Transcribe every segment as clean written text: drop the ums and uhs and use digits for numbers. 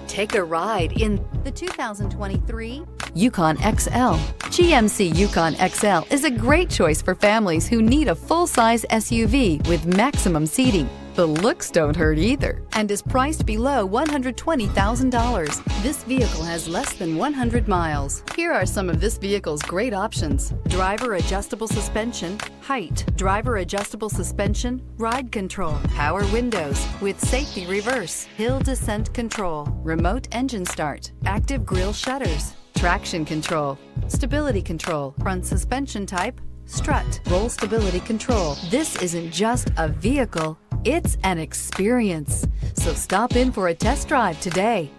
Take a ride in the 2023 Yukon XL. GMC Yukon XL is a great choice for families who need a full-size SUV with maximum seating. The looks don't hurt either and is priced below $120,000. This vehicle has less than 100 miles. Here are some of this vehicle's great options: driver adjustable suspension, height, driver adjustable suspension, ride control, power windows with safety reverse, hill descent control, remote engine start, active grille shutters, traction control, stability control, front suspension type, strut, roll stability control. This isn't just a vehicle, it's an experience. So stop in for a test drive today.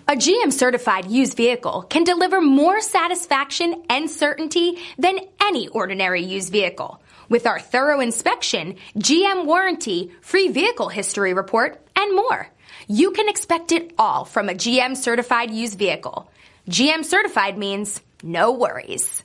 A GM certified used vehicle can deliver more satisfaction and certainty than any ordinary used vehicle. With our thorough inspection, GM warranty, free vehicle history report, and more. You can expect it all from a GM certified used vehicle. GM certified means no worries.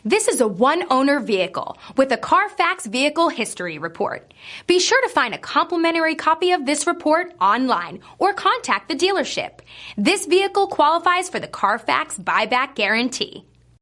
This is a one-owner vehicle with a Carfax Vehicle History Report. Be sure to find a complimentary copy of this report online or contact the dealership. This vehicle qualifies for the Carfax Buyback Guarantee.